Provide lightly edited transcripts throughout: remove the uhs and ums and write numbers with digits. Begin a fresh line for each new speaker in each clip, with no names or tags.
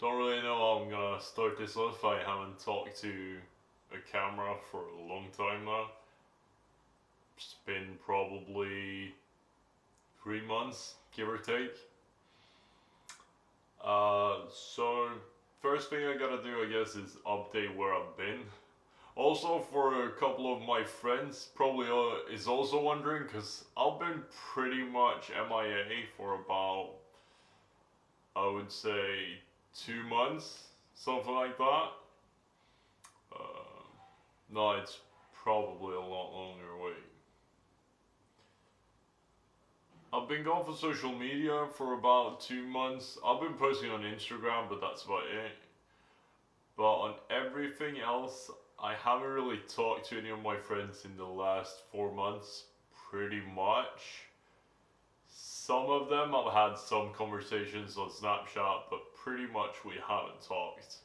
Don't really know how I'm gonna start this off. I haven't talked to a camera for a long time now. It's been probably 3 months, give or take. So first thing I gotta do, I guess, is update where I've been. Also, for a couple of my friends, probably is also wondering, because I've been pretty much MIA for about, I would say, 2 months, something like that. Uh, no, it's probably a lot longer. Wait. I've been gone for social media for about 2 months. I've been posting on Instagram, but that's about it. But on everything else, I haven't really talked to any of my friends in the last 4 months, pretty much. Some of them I've had some conversations on Snapchat, but pretty much we haven't talked.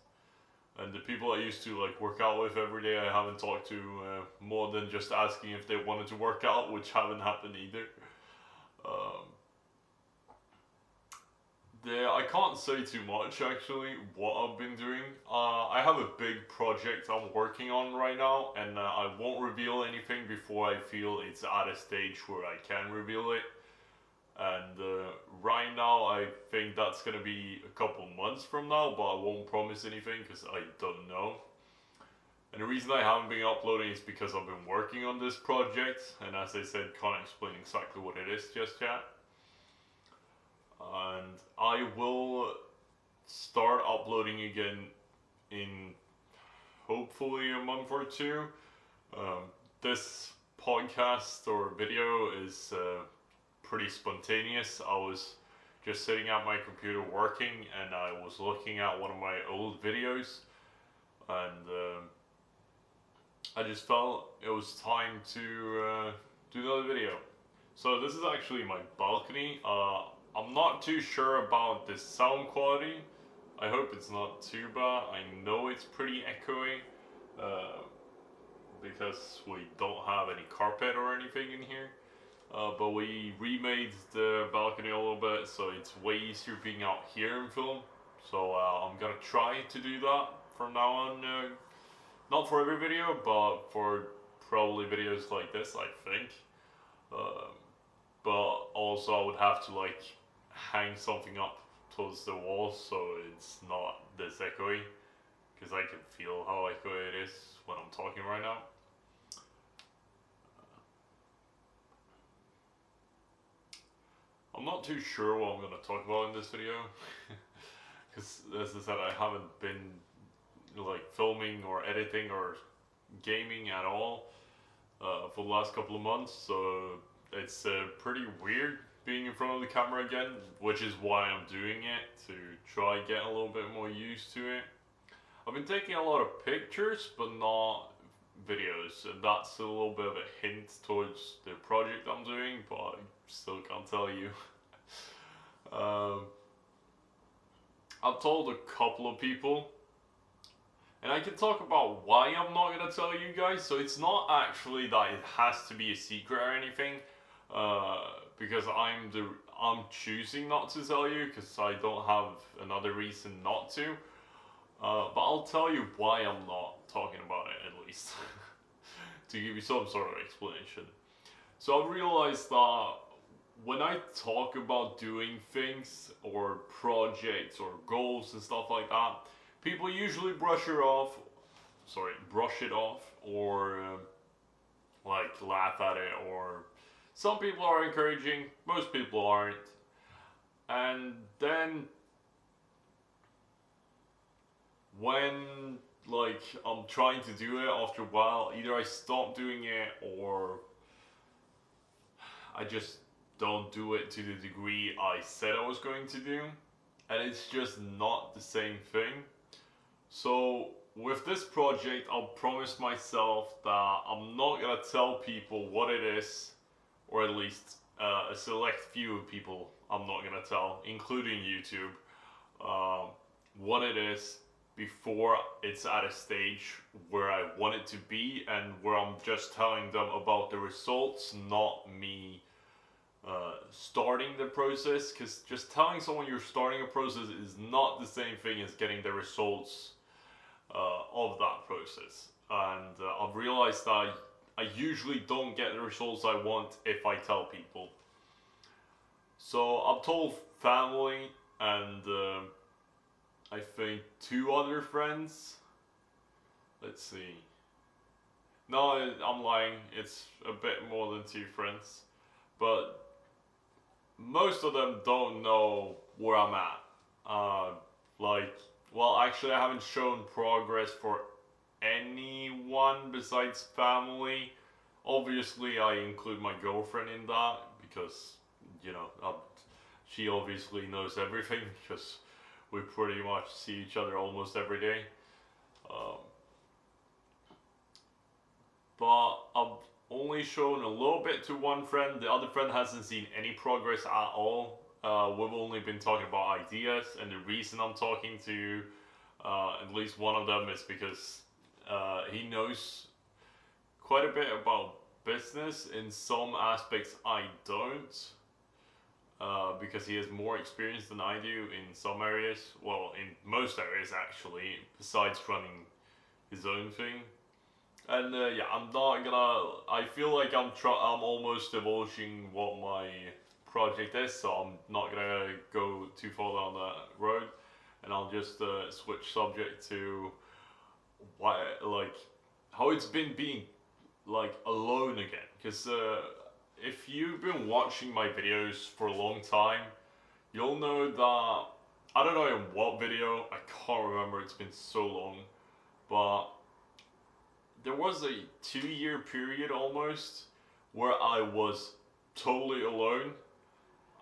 And the people I used to like work out with every day, I haven't talked to more than just asking if they wanted to work out, which haven't happened either. Um, I can't say too much actually what I've been doing. I have a big project I'm working on right now, and I won't reveal anything before I feel it's at a stage where I can reveal it. And right now, I think that's gonna be a couple months from now, but I won't promise anything because I don't know. And the reason I haven't been uploading is because I've been working on this project, and as I said, can't explain exactly what it is just yet. And I will start uploading again in hopefully a month or two. This podcast or video is pretty spontaneous. I was just sitting at my computer working, and I was looking at one of my old videos, and I just felt it was time to do another video. So this is actually my balcony. I'm not too sure about the sound quality. I hope it's not too bad. I know it's pretty echoey because we don't have any carpet or anything in here. But we remade the balcony a little bit, so it's way easier being out here in film. So I'm gonna try to do that from now on. Not for every video, but for probably videos like this, I think. But also I would have to like hang something up towards the wall so it's not this echoey, because I can feel how echoey it is when I'm talking right now. I'm not too sure what I'm going to talk about in this video, because as I said, I haven't been like filming or editing or gaming at all for the last couple of months, so it's pretty weird being in front of the camera again, which is why I'm doing it, to try get a little bit more used to it. I've been taking a lot of pictures, but not videos, and that's a little bit of a hint towards the project I'm doing, but I still can't tell you. I've told a couple of people, and I can talk about why I'm not gonna tell you guys. So it's not actually that it has to be a secret or anything, because I'm choosing not to tell you because I don't have another reason not to. But I'll tell you why I'm not talking about it, at least, to give you some sort of explanation. So I realized that when I talk about doing things or projects or goals and stuff like that, people usually brush it off, or like laugh at it, or some people are encouraging, most people aren't. And then when like I'm trying to do it, after a while, either I stop doing it or I just don't do it to the degree I said I was going to do, and it's just not the same thing. So with this project, I'll promise myself that I'm not gonna tell people what it is, or at least a select few of people I'm not gonna tell, including YouTube, what it is before it's at a stage where I want it to be, and where I'm just telling them about the results, not me starting the process, because just telling someone you're starting a process is not the same thing as getting the results of that process. And I've realized that I usually don't get the results I want if I tell people. So I've told family and I think 2 other friends. Let's see. No, I'm lying. It's a bit more than 2 friends. But most of them don't know where I'm at. Well, actually, I haven't shown progress for anyone besides family. Obviously, I include my girlfriend in that because, you know, she obviously knows everything because we pretty much see each other almost every day. But I've only shown a little bit to one friend. The other friend hasn't seen any progress at all. We've only been talking about ideas, and the reason I'm talking to at least one of them is because he knows quite a bit about business. In some aspects, I don't. Because he has more experience than I do in some areas. Well, in most areas actually, besides running his own thing. And yeah, I'm not gonna. I feel like I'm almost divulging what my project is, so I'm not gonna go too far down that road, and I'll just switch subject to why, like, how it's been being like alone again. Because if you've been watching my videos for a long time, you'll know that I don't know in what video. I can't remember. It's been so long, but there was a 2-year period almost where I was totally alone.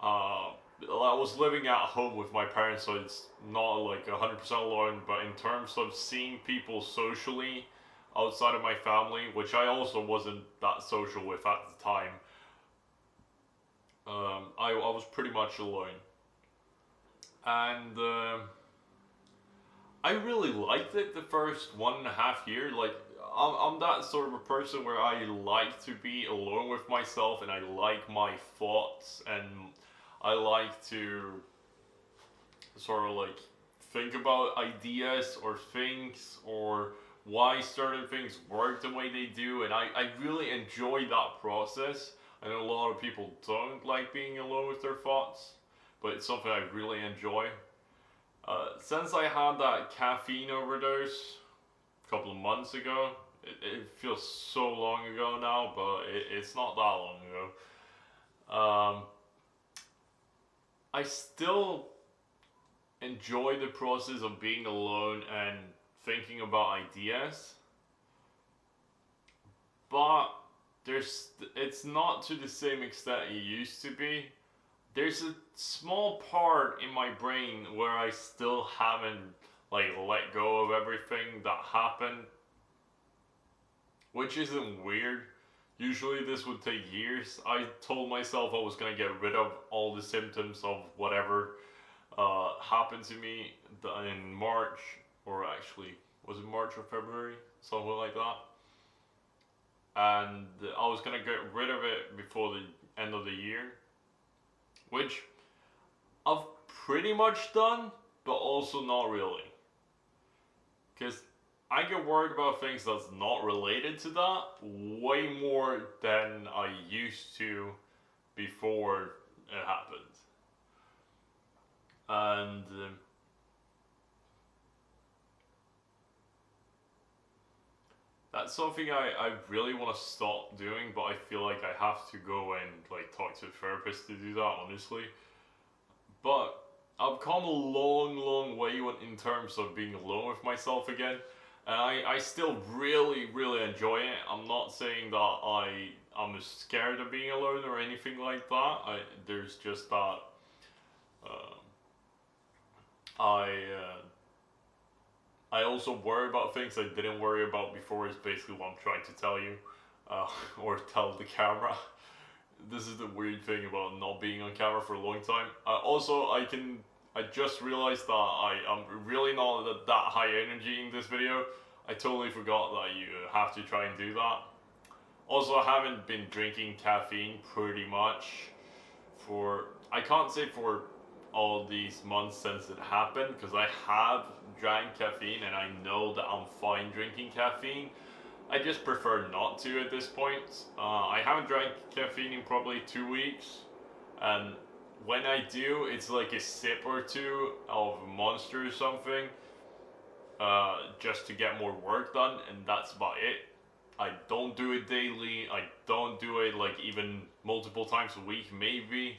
I was living at home with my parents, so it's not like 100% alone, but in terms of seeing people socially outside of my family, which I also wasn't that social with at the time, I was pretty much alone. And I really liked it the first 1.5 years. Like, I'm that sort of a person where I like to be alone with myself, and I like my thoughts, and I like to sort of like think about ideas or things or why certain things work the way they do, and I really enjoy that process. I know a lot of people don't like being alone with their thoughts, but it's something I really enjoy. Since I had that caffeine overdose a couple of months ago, it feels so long ago now, but it's not that long ago. I still enjoy the process of being alone and thinking about ideas, but it's not to the same extent it used to be. There's a small part in my brain where I still haven't like let go of everything that happened, which isn't weird. Usually this would take years. I told myself I was gonna get rid of all the symptoms of whatever happened to me in March, or actually, was it March or February? Something like that. And I was gonna get rid of it before the end of the year, which I've pretty much done, but also not really. Because I get worried about things that's not related to that way more than I used to before it happened. And that's something I really want to stop doing, but I feel like I have to go and like talk to a therapist to do that, honestly. But I've come a long way in terms of being alone with myself again. And I still really enjoy it. I'm not saying that I'm scared of being alone or anything like that. There's just that I also worry about things I didn't worry about before, is basically what I'm trying to tell you. Or tell the camera. This is the weird thing about not being on camera for a long time. Also, I just realized that I'm really not that high energy in this video. I totally forgot that you have to try and do that. Also, I haven't been drinking caffeine pretty much I can't say for all these months since it happened, because I have drank caffeine and I know that I'm fine drinking caffeine. I just prefer not to at this point. I haven't drank caffeine in probably 2 weeks, and when I do, it's like a sip or two of Monster or something, just to get more work done, and that's about it. I don't do it daily. I don't do it like even multiple times a week, maybe.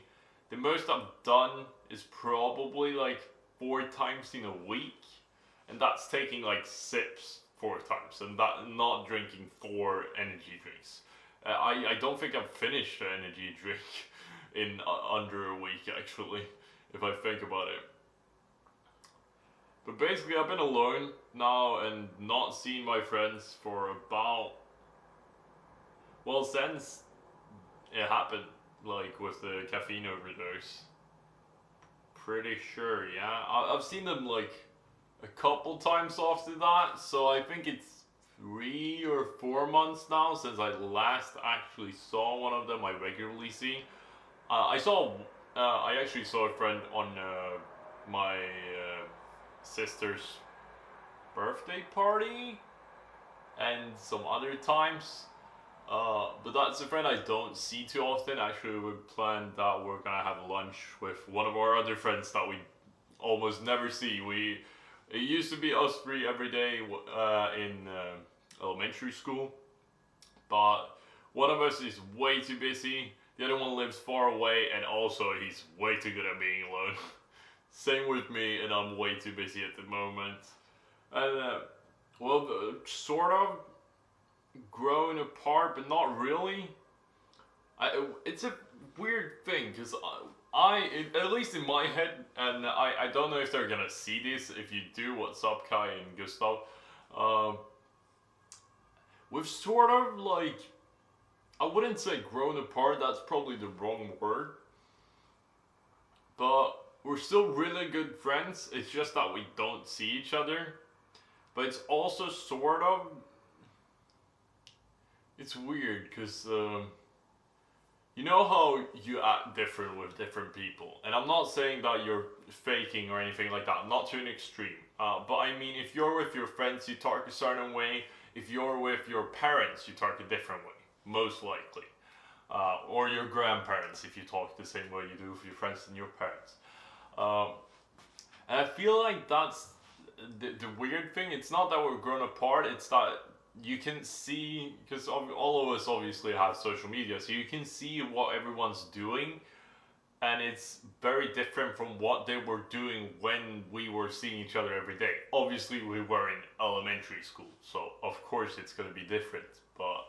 The most I've done is probably like 4 times in a week, and that's taking like sips 4 times, and that not drinking 4 energy drinks. I don't think I've finished an energy drink in under a week actually, if I think about it. But basically, I've been alone now and not seeing my friends for about, well, since it happened, like with the caffeine overdose. Pretty sure, yeah. I've seen them like a couple times after that, so I think it's 3 or 4 months now since I last actually saw one of them I regularly see. I actually saw a friend on my sister's birthday party and some other times. But that's a friend I don't see too often. Actually, we planned that we're gonna have lunch with one of our other friends that we almost never see. It used to be us three every day in elementary school, but one of us is way too busy. The other one lives far away, and also he's way too good at being alone. Same with me, and I'm way too busy at the moment. And sort of grown apart, but not really. It's a weird thing because at least in my head, and I don't know if they're gonna see this. If you do, what's up, Kai and Gustav? We've sort of like, I wouldn't say grown apart. That's probably the wrong word. But we're still really good friends. It's just that we don't see each other. But it's also sort of, it's weird because you know how you act different with different people, and I'm not saying that you're faking or anything like that, not to an extreme, but I mean, if you're with your friends you talk a certain way, if you're with your parents you talk a different way, most likely, or your grandparents if you talk the same way you do with your friends and your parents, and I feel like that's the weird thing. It's not that we're grown apart, it's that you can see, because all of us obviously have social media, so you can see what everyone's doing, and it's very different from what they were doing when we were seeing each other every day. Obviously we were in elementary school, so of course it's going to be different, but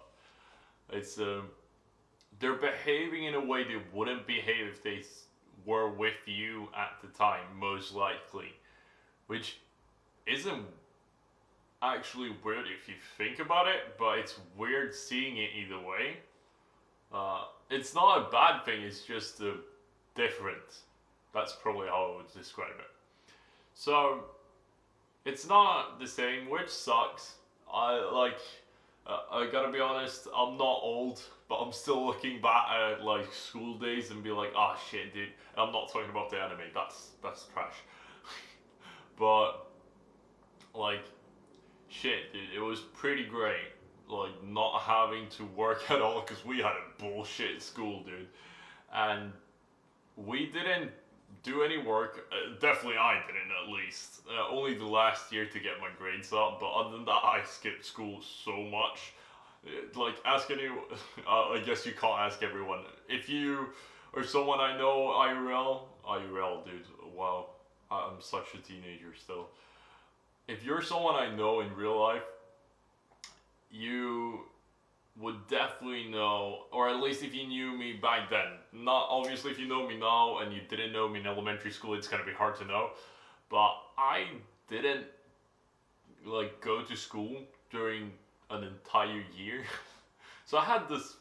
it's they're behaving in a way they wouldn't behave if they were with you at the time, most likely, which isn't actually weird if you think about it, but it's weird seeing it either way. It's not a bad thing, it's just different. That's probably how I would describe it. So it's not the same, which sucks. I gotta be honest, I'm not old, but I'm still looking back at like school days and be like, ah, shit, dude. And I'm not talking about the anime, that's trash. But like, shit, dude, it was pretty great, like, not having to work at all, because we had a bullshit school, dude, and we didn't do any work, definitely I didn't, at least, only the last year to get my grades up, but other than that, I skipped school so much. Like, ask any, I guess you can't ask everyone, if you or someone I know IRL, dude, wow, I'm such a teenager still. If you're someone I know in real life, you would definitely know, or at least if you knew me back then. Not obviously if you know me now and you didn't know me in elementary school, it's gonna be hard to know. But I didn't like go to school during an entire year. So I had this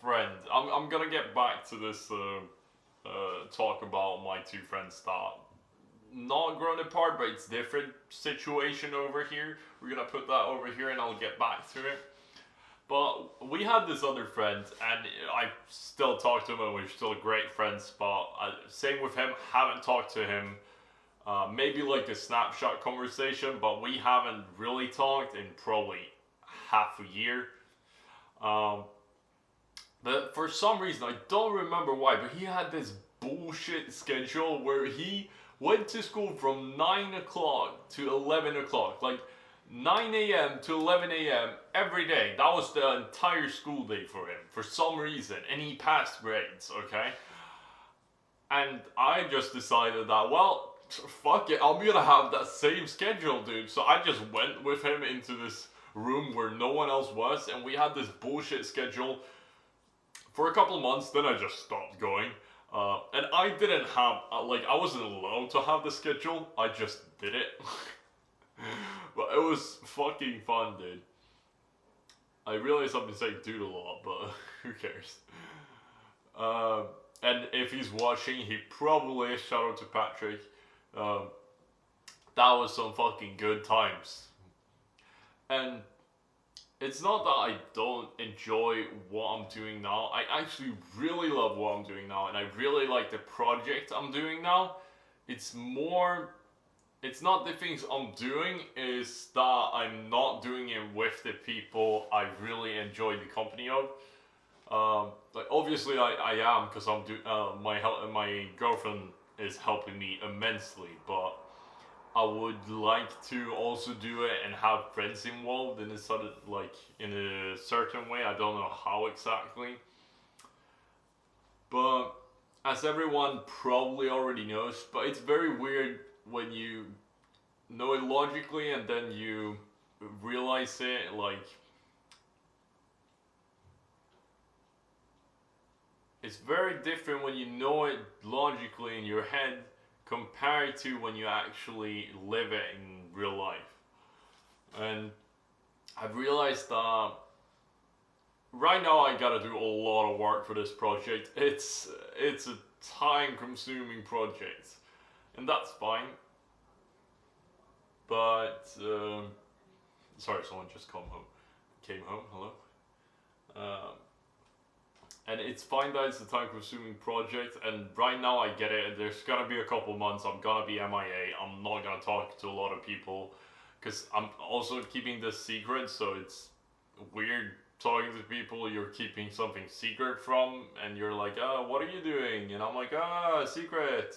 friend. I'm gonna get back to this talk about my two friends that not grown apart, but it's different situation over here. We're gonna put that over here and I'll get back to it. But we had this other friend, and I still talk to him, and we're still great friends. But same with him, haven't talked to him. Maybe like a snapshot conversation, but we haven't really talked in probably half a year. Um, but for some reason, I don't remember why, but he had this bullshit schedule where he went to school from 9 o'clock to 11 o'clock. Like 9 a.m. to 11 a.m. every day. That was the entire school day for him, for some reason. And he passed grades, okay? And I just decided that, well, fuck it, I'm gonna have that same schedule, dude. So I just went with him into this room where no one else was, and we had this bullshit schedule for a couple months. Then I just stopped going. And I didn't have, I wasn't allowed to have the schedule. I just did it. But it was fucking fun, dude. I realize I've been saying dude a lot, but who cares? And if he's watching, he probably is. Shout out to Patrick. That was some fucking good times. And it's not that I don't enjoy what I'm doing now. I actually really love what I'm doing now, and I really like the project I'm doing now. It's not the things I'm doing, is that I'm not doing it with the people I really enjoy the company of. Like obviously I am, because my girlfriend is helping me immensely, but I would like to also do it and have friends involved in a certain way. I don't know how exactly, but as everyone probably already knows, but it's very weird when you know it logically and then you realize it, like, it's very different when you know it logically in your head compared to when you actually live it in real life. And I've realized that right now I gotta do a lot of work for this project. It's a time-consuming project, and that's fine. But sorry, someone just came home. Hello. And it's fine that it's a time-consuming project, and right now I get it. There's gonna be a couple months I'm gonna be MIA. I'm not gonna talk to a lot of people, because I'm also keeping this secret, so it's weird talking to people you're keeping something secret from, and you're like, what are you doing? And I'm like, secret.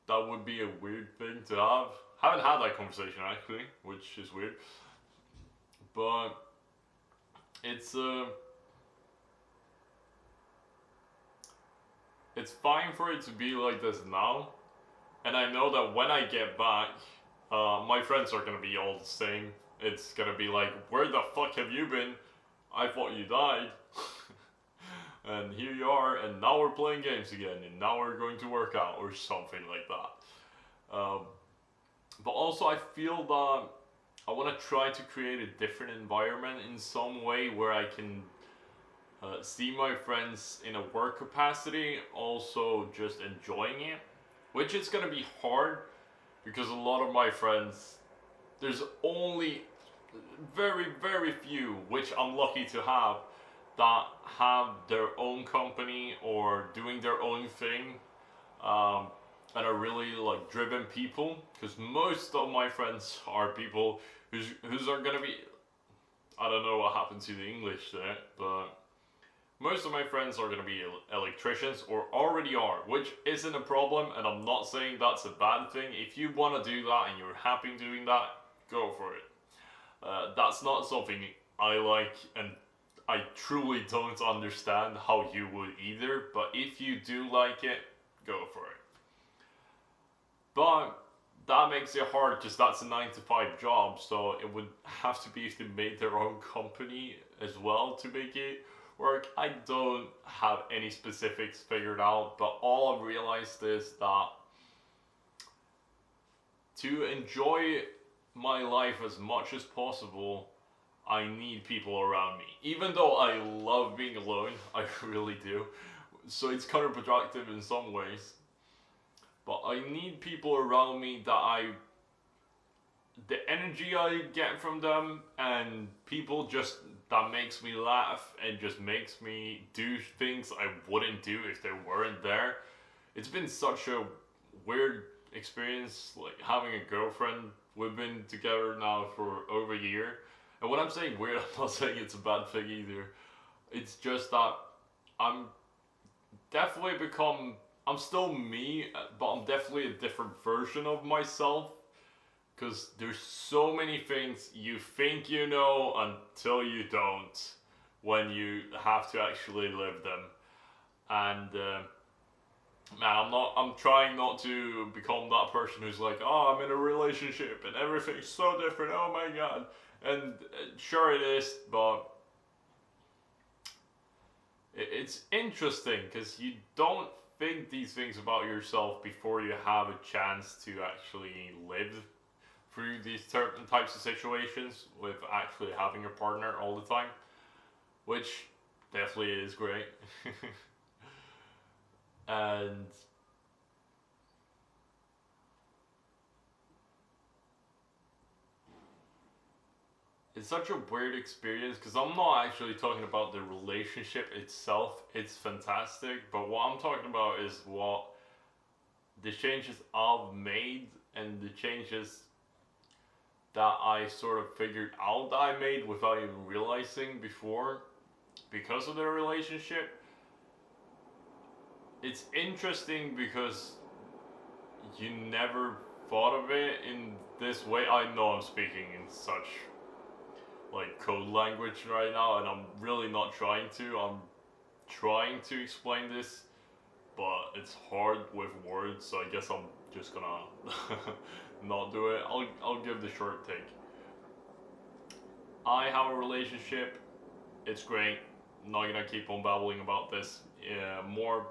That would be a weird thing to have. Haven't had that conversation actually, which is weird. But it's fine for it to be like this now, and I know that when I get back, my friends are gonna be all the same. It's gonna be like, where the fuck have you been? I thought you died. And here you are, and now we're playing games again, and now we're going to work out, or something like that. But also I feel that I want to try to create a different environment in some way where I can see my friends in a work capacity, also just enjoying it, which is gonna be hard because a lot of my friends, there's only very, very few, which I'm lucky to have, that have their own company or doing their own thing, and are really like driven people. Because most of my friends are people who's are gonna be, I don't know what happened to the English there, but most of my friends are going to be electricians, or already are, which isn't a problem, and I'm not saying that's a bad thing. If you want to do that and you're happy doing that, go for it. That's not something I like, and I truly don't understand how you would either, but if you do like it, go for it. But that makes it hard, because that's a 9-to-5 job, so it would have to be if they made their own company as well to make it work. I don't have any specifics figured out, but all I've realized is that to enjoy my life as much as possible, I need people around me. Even though I love being alone, I really do. So it's counterproductive in some ways. But I need people around me that the energy I get from them, and people just that makes me laugh and just makes me do things I wouldn't do if they weren't there. It's been such a weird experience, like having a girlfriend. We've been together now for over a year. And when I'm saying weird, I'm not saying it's a bad thing either. It's just that I'm definitely become. I'm still me, but I'm definitely a different version of myself. Because there's so many things you think you know until you don't when you have to actually live them. And man, I'm trying not to become that person who's like, oh, I'm in a relationship and everything's so different. Oh my god. And sure it is, but it's interesting because you don't think these things about yourself before you have a chance to actually live through these certain types of situations with actually having a partner all the time, which definitely is great. And it's such a weird experience because I'm not actually talking about the relationship itself. It's fantastic, but what I'm talking about is what the changes I've made and the changes that I sort of figured out that I made without even realizing before because of their relationship. It's interesting because you never thought of it in this way. I know I'm speaking in such like code language right now, and I'm really not trying to. I'm trying to explain this, but it's hard with words, so I guess I'm just gonna not do it. I'll give the short take. I have a relationship. It's great. I'm not gonna keep on babbling about this more.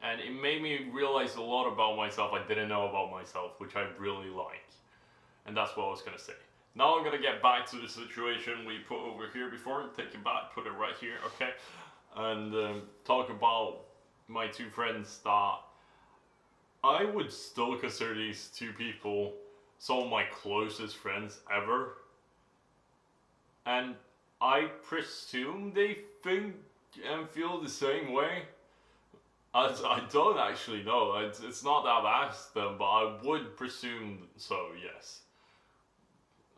And it made me realize a lot about myself I didn't know about myself, which I really like. And that's what I was gonna say. Now I'm gonna get back to the situation we put over here before. Take it back, put it right here, okay? And talk about my two friends that I would still consider these two people some of my closest friends ever. And I presume they think and feel the same way. As I don't actually know. It's not that I've asked them, but I would presume so, yes.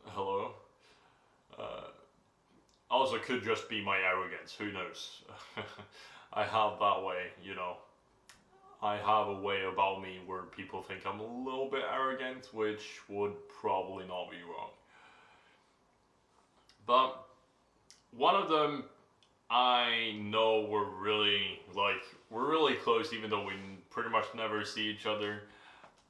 Hello? Also, could just be my arrogance. Who knows? I have that way, you know. I have a way about me where people think I'm a little bit arrogant, which would probably not be wrong. But one of them, I know we're really close, even though we pretty much never see each other.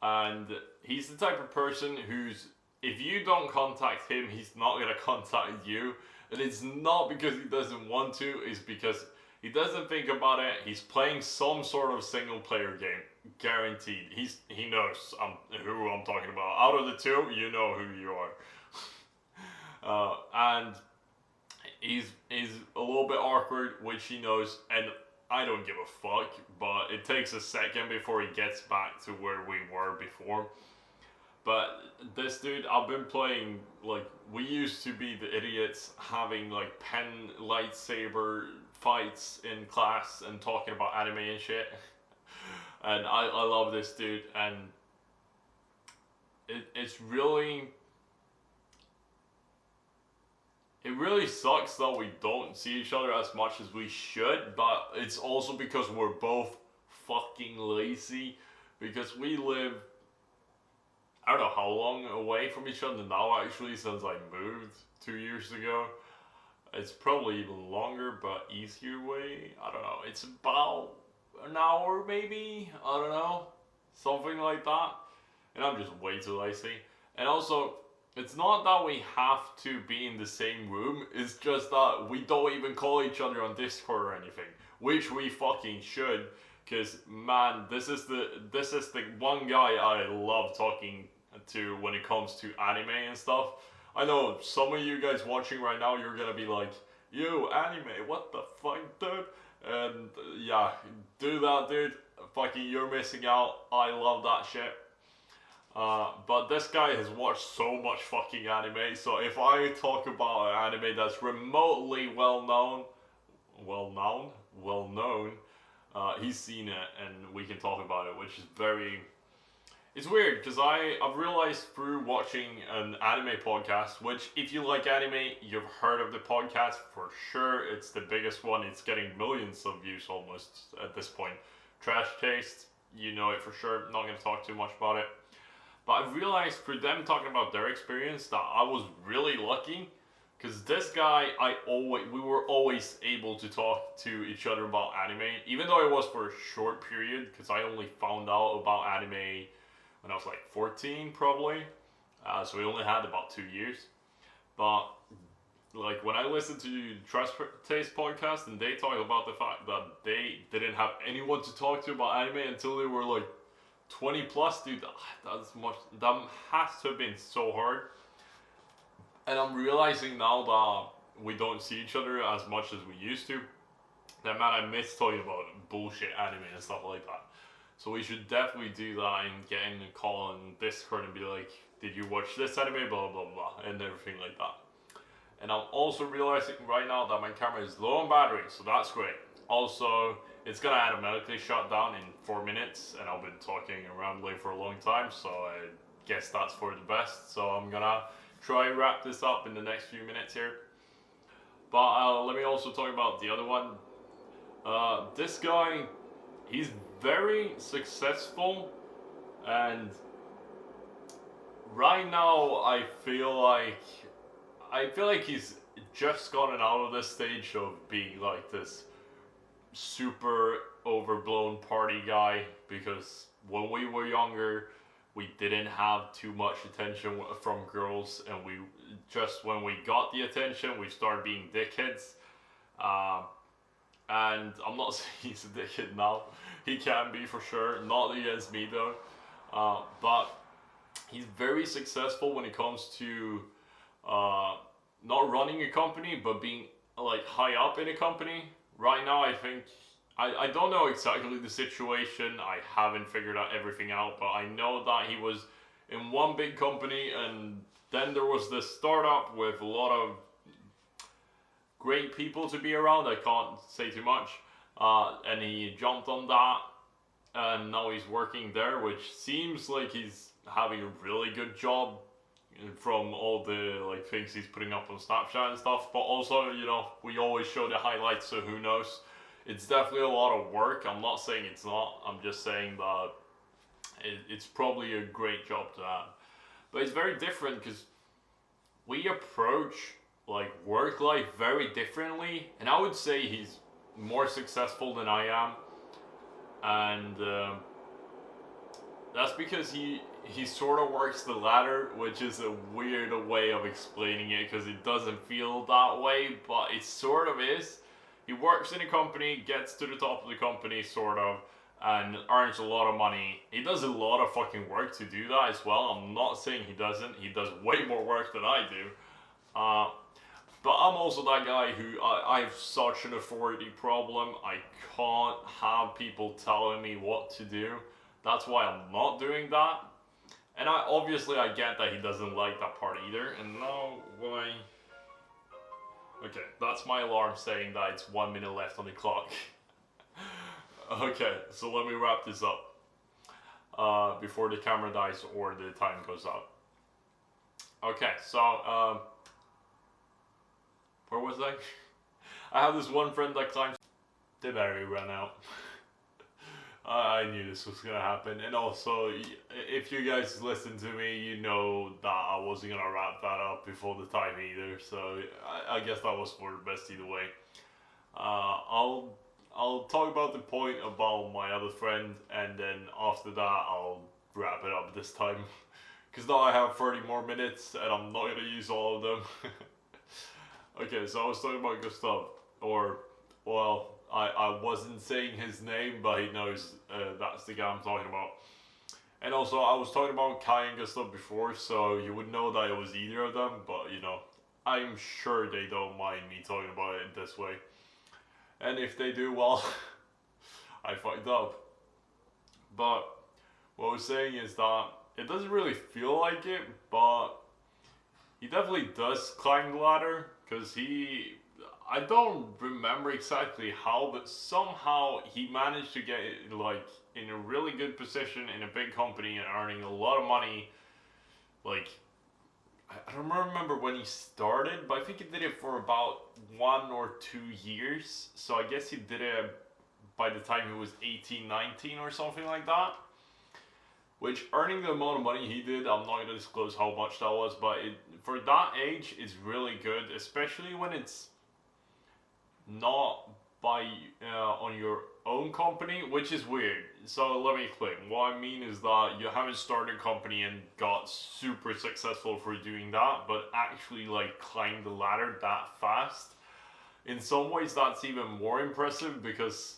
And he's the type of person who's, if you don't contact him, he's not gonna contact you. And it's not because he doesn't want to, it's because he doesn't think about it. He's playing some sort of single player game, guaranteed. He knows who I'm talking about. Out of the two, you know who you are. And he's a little bit awkward, which he knows, and I don't give a fuck, but it takes a second before he gets back to where we were before. But this dude, I've been playing, like, we used to be the idiots having, like, pen lightsaber fights in class and talking about anime and shit. And I love this dude, and it's really... It really sucks that we don't see each other as much as we should, but it's also because we're both fucking lazy, because we live, I don't know how long away from each other now actually, since I moved 2 years ago. It's probably even longer, but easier way, I don't know, it's about an hour maybe, I don't know, something like that, and I'm just way too lazy. And also, it's not that we have to be in the same room, it's just that we don't even call each other on Discord or anything, which we fucking should, because man, this is the one guy I love talking to when it comes to anime and stuff. I know some of you guys watching right now, you're gonna be like, yo, anime, what the fuck, dude? And yeah, do that, dude. Fucking, you're missing out. I love that shit. But this guy has watched so much fucking anime, so if I talk about an anime that's remotely well known, he's seen it and we can talk about it, which is very. It's weird because I've realized through watching an anime podcast, which if you like anime, you've heard of the podcast for sure. It's the biggest one. It's getting millions of views almost at this point. Trash Taste, you know it for sure. Not going to talk too much about it. But I realized through them talking about their experience that I was really lucky, because this guy, we were always able to talk to each other about anime, even though it was for a short period, because I only found out about anime when I was like 14 probably, so we only had about 2 years. But like when I listened to Trash Taste podcast and they talk about the fact that they didn't have anyone to talk to about anime until they were like 20 plus, dude, that has to have been so hard. And I'm realizing now that we don't see each other as much as we used to, that man, I miss talking about bullshit anime and stuff like that. So we should definitely do that and get in a call on Discord and be like, did you watch this anime, blah blah blah, and everything like that. And I'm also realizing right now that my camera is low on battery, so that's great. Also, it's gonna automatically shut down in 4 minutes, and I've been talking and rambling for a long time, so I guess that's for the best. So I'm gonna try and wrap this up in the next few minutes here. But let me also talk about the other one. This guy, he's very successful, and right now I feel like he's just gotten out of this stage of being like this super overblown party guy, because when we were younger we didn't have too much attention from girls, and when we got the attention we started being dickheads. And I'm not saying he's a dickhead now, he can be for sure, not against me though, but he's very successful when it comes to not running a company but being like high up in a company. Right now I think, I don't know exactly the situation, I haven't figured out everything out, but I know that he was in one big company and then there was this startup with a lot of great people to be around, I can't say too much, and he jumped on that and now he's working there, which seems like he's having a really good job from all the like things he's putting up on Snapchat and stuff. But also, you know, we always show the highlights, so who knows. It's definitely a lot of work. I'm not saying it's not, I'm just saying that it's probably a great job to have. But it's very different because we approach like work life very differently, and I would say he's more successful than I am, and that's because he sort of works the ladder, which is a weird way of explaining it because it doesn't feel that way, but it sort of is. He works in a company, gets to the top of the company sort of, and earns a lot of money. He does a lot of fucking work to do that as well. I'm not saying he doesn't, he does way more work than I do. But I'm also that guy who, I have such an authority problem. I can't have people telling me what to do. That's why I'm not doing that. And obviously I get that he doesn't like that part either. And now why? Okay, that's my alarm saying that it's 1 minute left on the clock. Okay, so let me wrap this up before the camera dies or the time goes out. Okay, so where was I? I have this one friend that climbs. The battery ran out. I knew this was gonna happen, and also, if you guys listen to me, you know that I wasn't gonna wrap that up before the time either. So I guess that was for the best either way. I'll talk about the point about my other friend, and then after that I'll wrap it up this time, because now I have 30 more minutes, and I'm not gonna use all of them. Okay, so I was talking about Gustav, or well. I wasn't saying his name, but he knows that's the guy I'm talking about. And also, I was talking about Kai and Gustav before, so you would know that it was either of them, but you know, I'm sure they don't mind me talking about it this way. And if they do, well, I fucked up. But what I was saying is that it doesn't really feel like it, but he definitely does climb the ladder because I don't remember exactly how, but somehow he managed to get like in a really good position in a big company and earning a lot of money. Like, I don't remember when he started, but I think he did it for about 1 or 2 years. So I guess he did it by the time he was 18, 19 or something like that. Which, earning the amount of money he did, I'm not going to disclose how much that was, but for that age, it's really good, especially when it's not by on your own company, which is weird. So let me explain. What I mean is that you haven't started a company and got super successful for doing that, but actually like climbed the ladder that fast. In some ways, that's even more impressive because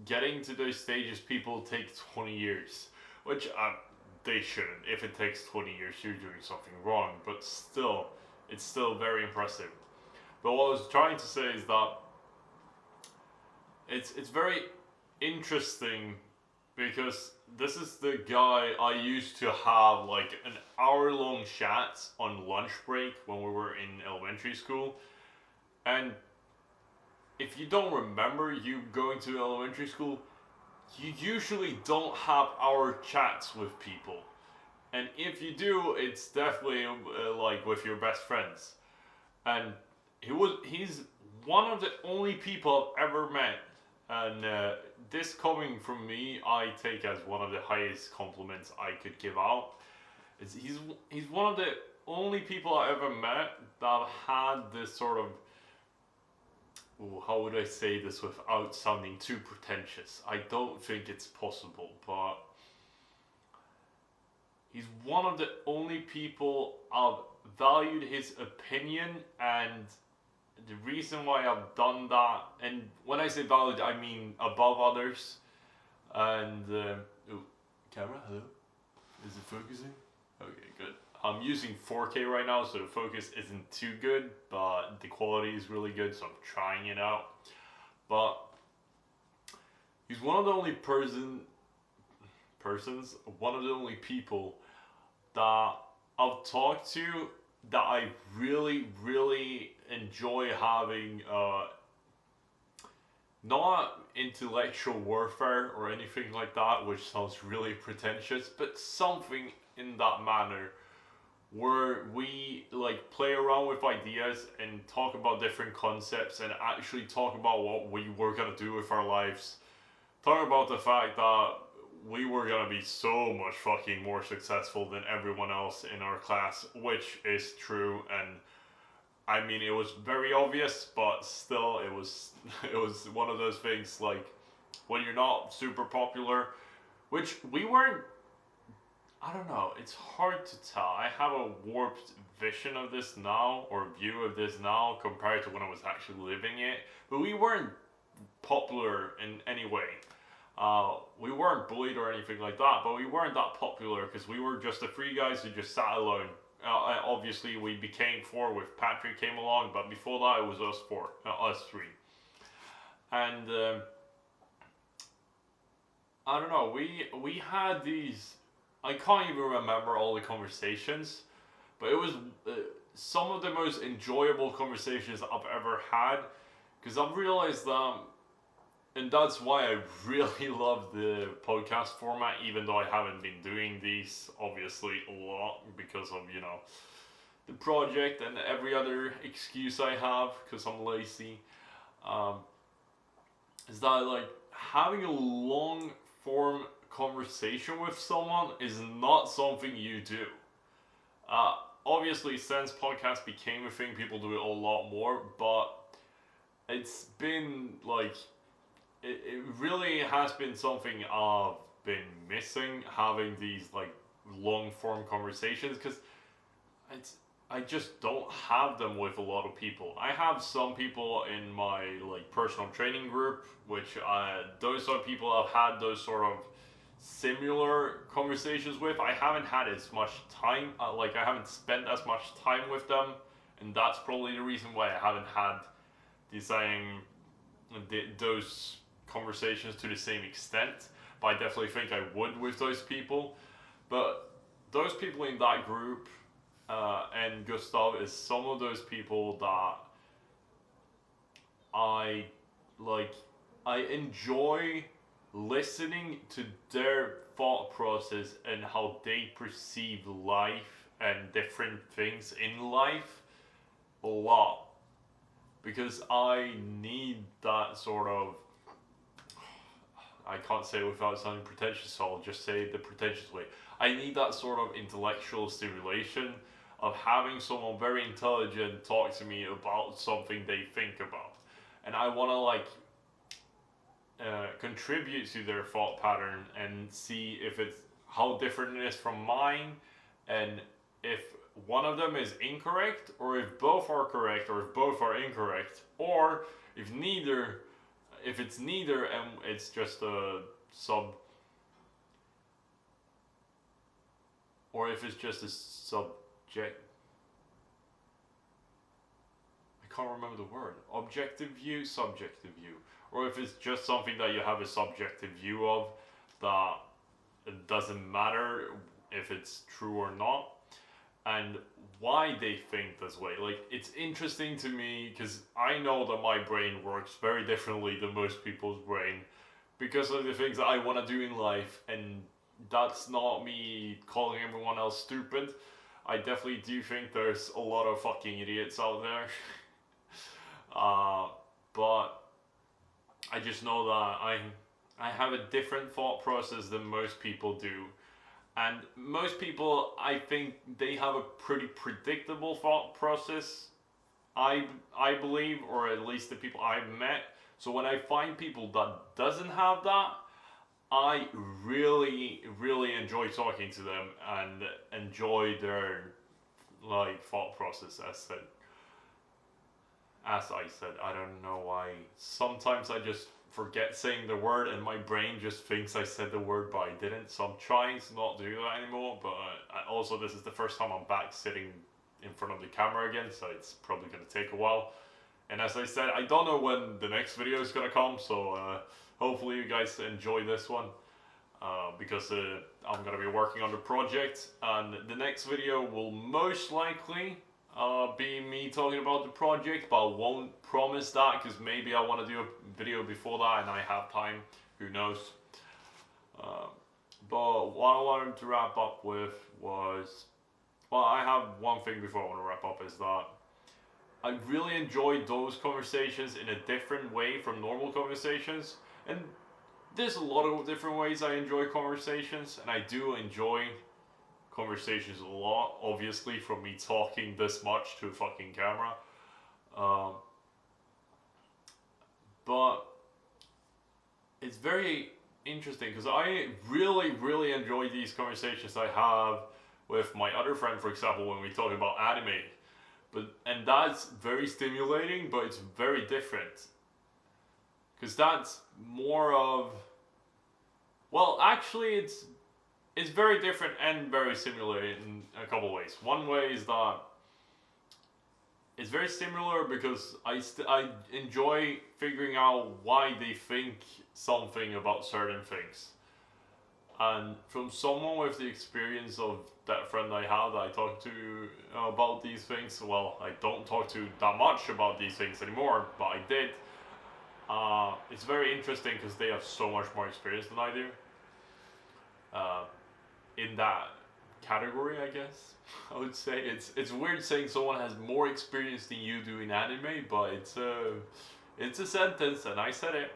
getting to those stages, people take 20 years, which they shouldn't. If it takes 20 years, you're doing something wrong. But still, it's still very impressive. But what I was trying to say is that it's very interesting because this is the guy I used to have like an hour-long chat on lunch break when we were in elementary school. And if you don't remember you going to elementary school, you usually don't have hour chats with people. And if you do, it's definitely like with your best friends. And he's one of the only people I've ever met. And this coming from me, I take as one of the highest compliments I could give out. He's one of the only people I ever met that had this sort of, how would I say this without sounding too pretentious? I don't think it's possible, but he's one of the only people I've valued his opinion, and the reason why I've done that, and when I say valued, I mean above others. And camera, hello? Is it focusing? Okay, good. I'm using 4K right now, so the focus isn't too good, but the quality is really good, so I'm trying it out. But he's one of the only one of the only people that I've talked to that I really, really enjoy having not intellectual warfare or anything like that, which sounds really pretentious, but something in that manner where we like play around with ideas and talk about different concepts and actually talk about what we were gonna do with our lives. Talk about the fact that we were gonna be so much fucking more successful than everyone else in our class, which is true. And I mean, it was very obvious, but still, it was one of those things like when you're not super popular, which we weren't. I don't know, it's hard to tell. I have a warped vision of this now, or view of this now, compared to when I was actually living it. But we weren't popular in any way. We weren't bullied or anything like that, but we weren't that popular because we were just the three guys who just sat alone. Obviously, we became four with Patrick came along, but before that, it was us three. And I don't know, we had these. I can't even remember all the conversations, but it was some of the most enjoyable conversations I've ever had, because I've realized that, and that's why I really love the podcast format, even though I haven't been doing these obviously a lot because of, the project and every other excuse I have because I'm lazy, is that like having a long form conversation with someone is not something you do. Obviously, since podcast became a thing, people do it a lot more, but it's been like, it really has been something I've been missing, having these like long form conversations, because I just don't have them with a lot of people. I have some people in my like personal training group, which those are people I've had those sort of similar conversations with. I haven't had as much time, I haven't spent as much time with them, and that's probably the reason why I haven't had those conversations to the same extent. But I definitely think I would with those people. But those people in that group, and Gustav is some of those people that I like. I enjoy listening to their thought process and how they perceive life and different things in life a lot, because I need that sort of, I can't say it without sounding pretentious, so I'll just say it the pretentious way. I need that sort of intellectual stimulation of having someone very intelligent talk to me about something they think about. And I want to like contribute to their thought pattern and see if it's how different it is from mine, and if one of them is incorrect, or if both are correct, or if both are incorrect, or if neither, if it's neither and it's just a or if it's just a subject. I can't remember the word. Objective view, subjective view. Or if it's just something that you have a subjective view of, that it doesn't matter if it's true or not, and why they think this way. Like, it's interesting to me because I know that my brain works very differently than most people's brain because of the things that I want to do in life, and that's not me calling everyone else stupid. I definitely do think there's a lot of fucking idiots out there. But I just know that I have a different thought process than most people do. And most people, I think they have a pretty predictable thought process, I believe, or at least the people I've met. So when I find people that doesn't have that, I really, really enjoy talking to them and enjoy their like thought process. As I said, I don't know why. Sometimes I just forget saying the word and my brain just thinks I said the word but I didn't, so I'm trying to not do that anymore. But also this is the first time I'm back sitting in front of the camera again, so it's probably going to take a while. And as I said, I don't know when the next video is going to come, so hopefully you guys enjoy this one, because I'm going to be working on the project, and the next video will most likely be me talking about the project, but I won't promise that because maybe I want to do a video before that and I have time, who knows. But what I wanted to wrap up with was, well, I have one thing before I want to wrap up, is that I really enjoyed those conversations in a different way from normal conversations, and there's a lot of different ways I enjoy conversations, and I do enjoy conversations a lot, obviously, from me talking this much to a fucking camera. But it's very interesting because I really, really enjoy these conversations I have with my other friend, for example, when we talk about anime. And that's very stimulating, but it's very different. Because that's more of, well, actually it's very different and very similar in a couple ways. One way is that it's very similar because I enjoy figuring out why they think something about certain things. And from someone with the experience of that friend I have that I talk to about these things, well, I don't talk to that much about these things anymore, but I did. It's very interesting because they have so much more experience than I do. In that category, I guess I would say it's weird saying someone has more experience than you do in anime, but it's a sentence, and I said it.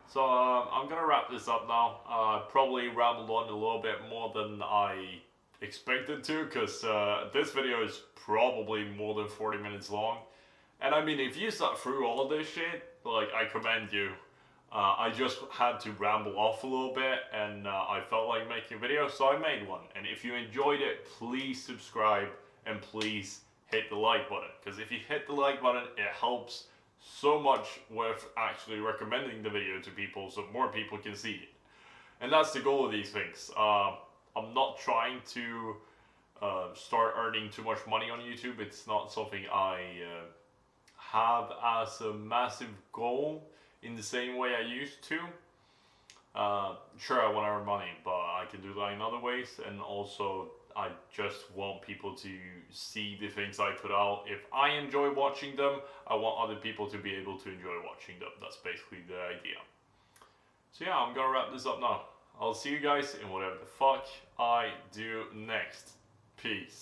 So I'm gonna wrap this up now. Probably rambled on a little bit more than I expected to, because this video is probably more than 40 minutes long. And I mean, if you sat through all of this shit, like, I commend you. I just had to ramble off a little bit, and I felt like making a video, so I made one. And if you enjoyed it, please subscribe, and please hit the like button. Because if you hit the like button, it helps so much with actually recommending the video to people so more people can see it. And that's the goal of these things. I'm not trying to start earning too much money on YouTube. It's not something I have as a massive goal in the same way I used to. Sure, I want to earn money, but I can do that in other ways, and also I just want people to see the things I put out. If I enjoy watching them, I want other people to be able to enjoy watching them. That's basically the idea. So yeah, I'm gonna wrap this up now. I'll see you guys in whatever the fuck I do next. Peace.